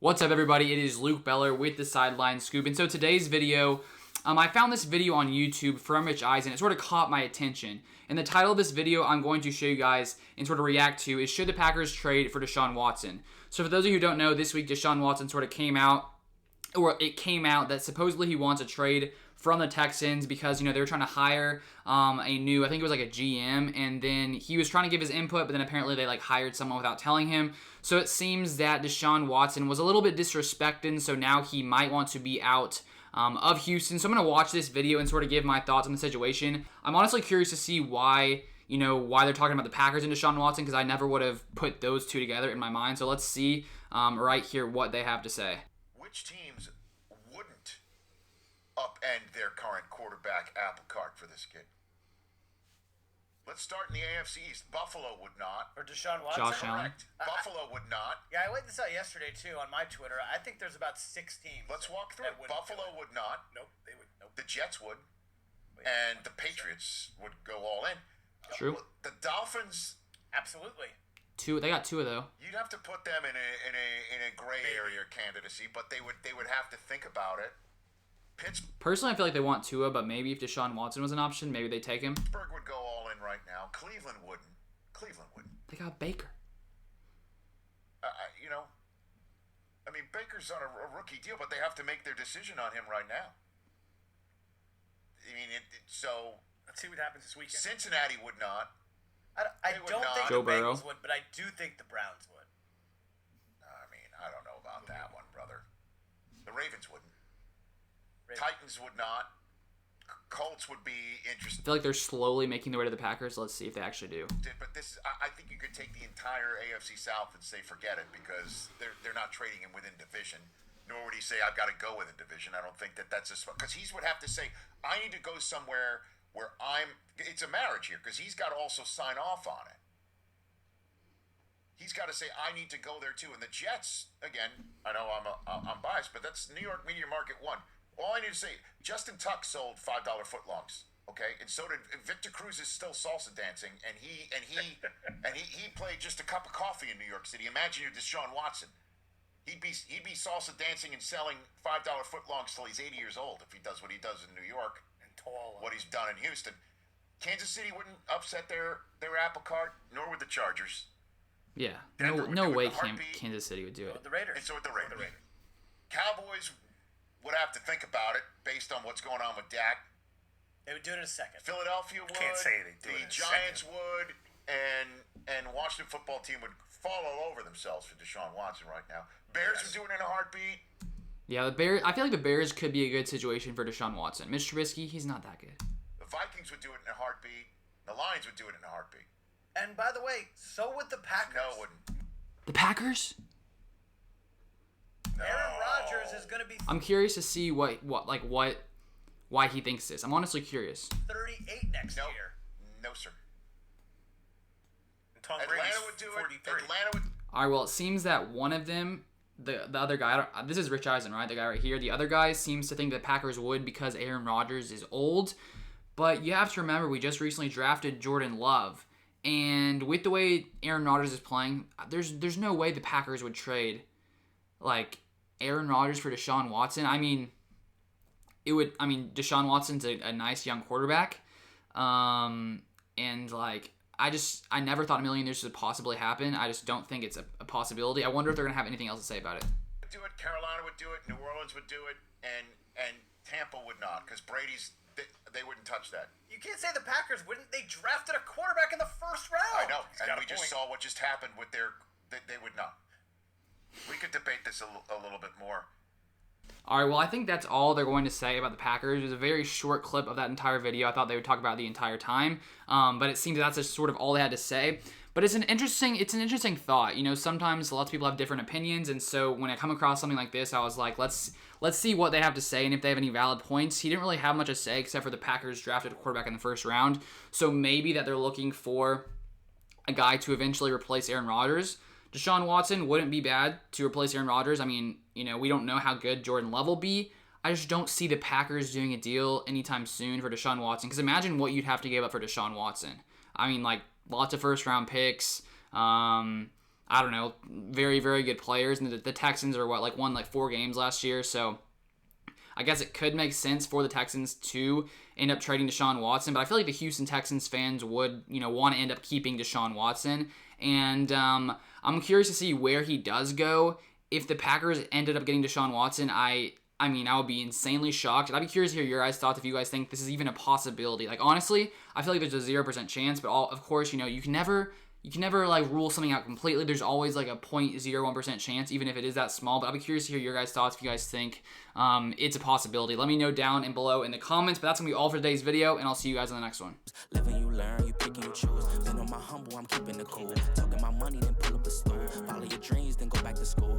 What's up, everybody? It is Luke Beller with the Sideline Scoop. And so today's video, I found this video on YouTube from Rich Eisen, and it sort of caught my attention. And the title of this video I'm going to show you guys and sort of react to is, should the Packers trade for Deshaun Watson? So for those of you who don't know, this week Deshaun Watson sort of came out that supposedly he wants a trade from the Texans because, they were trying to hire a new, I think it was like a GM, and then he was trying to give his input, but then apparently they hired someone without telling him. So it seems that Deshaun Watson was a little bit disrespected, so now he might want to be out of Houston. So I'm going to watch this video and sort of give my thoughts on the situation. I'm honestly curious to see why they're talking about the Packers and Deshaun Watson, because I never would have put those two together in my mind. So let's see right here what they have to say. Which teams wouldn't upend their current quarterback apple cart for this kid? Let's start in the AFC East. Buffalo would not. Or Deshaun Watson. Josh Allen. Correct. Buffalo would not. Yeah, I laid this out yesterday too on my Twitter. I think there's about 6 teams. Let's walk through it. Buffalo would not. Nope, they would. Nope. The Jets would. And the Patriots would go all in. True. The Dolphins. Absolutely. They got two though. You'd have to put them in a gray area candidacy, but they would have to think about it. Personally, I feel like they want Tua, but maybe if Deshaun Watson was an option, maybe they take him. Pittsburgh would go all in right now. Cleveland wouldn't. They got Baker. Baker's on a rookie deal, but they have to make their decision on him right now. So let's see what happens this weekend. Cincinnati would not. I don't think Joe the Bengals Burrow would, but I do think the Browns would. I don't know about that one, brother. The Ravens wouldn't. Titans would not. Colts would be interested. I feel like they're slowly making their way to the Packers. Let's see if they actually do. But I think you could take the entire AFC South and say forget it, because they're not trading him within division. Nor would he say I've got to go within division. I don't think that's because he would have to say I need to go somewhere where it's a marriage here, because he's got to also sign off on it. He's got to say I need to go there too. And the Jets, again, I know I'm biased, but that's New York media market one. All I need to say, Justin Tuck sold $5 footlongs, okay, and so did Victor Cruz. Is still salsa dancing, and he played just a cup of coffee in New York City. Imagine you're Deshaun Watson. He'd be salsa dancing and selling $5 footlongs till he's 80 years old if he does what he does in New York and what he's done in Houston. Kansas City wouldn't upset their apple cart, nor would the Chargers. Yeah, no way Kansas City would do it. The Raiders. And so would the Raiders. Cowboys would have to think about it based on what's going on with Dak. They would do it in a second. Philadelphia would. Can't say they do it in a Giants second. would, and Washington football team would fall all over themselves for Deshaun Watson right now. Bears would do it in a heartbeat. Yeah, the Bears. I feel like the Bears could be a good situation for Deshaun Watson. Mitch Trubisky, he's not that good. The Vikings would do it in a heartbeat. The Lions would do it in a heartbeat. And by the way, so would the Packers. No, it wouldn't. The Packers? No. Aaron Rodgers is going to be I'm curious to see why he thinks this. I'm honestly curious. 38 next year. No, sir. And Tom Atlanta Brady's would do 43. it. Atlanta would. All right, well, it seems that one of them, the other guy, this is Rich Eisen, right? The guy right here. The other guy seems to think the Packers would because Aaron Rodgers is old. But you have to remember, we just recently drafted Jordan Love. And with the way Aaron Rodgers is playing, there's no way the Packers would trade, Aaron Rodgers for Deshaun Watson. Deshaun Watson's a nice young quarterback. I never thought a million years would possibly happen. I just don't think it's a possibility. I wonder if they're going to have anything else to say about it. Do it. Carolina would do it. New Orleans would do it. And Tampa would not, because they wouldn't touch that. You can't say the Packers wouldn't. They drafted a quarterback in the first round. I know. And we just saw what just happened with they would not. We could debate this a little bit more. All right, well, I think that's all they're going to say about the Packers. It was a very short clip of that entire video. I thought they would talk about it the entire time, but it seems that's just sort of all they had to say. But it's an interesting thought. Sometimes lots of people have different opinions, and so when I come across something like this, I was like, let's see what they have to say and if they have any valid points. He didn't really have much to say except for the Packers drafted a quarterback in the first round, so maybe that they're looking for a guy to eventually replace Aaron Rodgers. Deshaun Watson wouldn't be bad to replace Aaron Rodgers. We don't know how good Jordan Love will be. I just don't see the Packers doing a deal anytime soon for Deshaun Watson, because imagine what you'd have to give up for Deshaun Watson. Lots of first-round picks. I don't know, very, very good players. And the Texans are won 4 games last year. So I guess it could make sense for the Texans to end up trading Deshaun Watson. But I feel like the Houston Texans fans would, want to end up keeping Deshaun Watson. And I'm curious to see where he does go. If the Packers ended up getting Deshaun Watson, I would be insanely shocked. And I'd be curious to hear your guys' thoughts if you guys think this is even a possibility. Like, honestly, I feel like there's a 0% chance, but of course, you can never rule something out completely. There's always a 0.01% chance, even if it is that small. But I'll be curious to hear your guys' thoughts if you guys think it's a possibility. Let me know down and below in the comments. But that's going to be all for today's video, and I'll see you guys in the next one. Living, you learn, you pick and you choose. Been on my humble, I'm keeping it cool. Talking my money, then pull up a stool. Follow your dreams, then go back to school.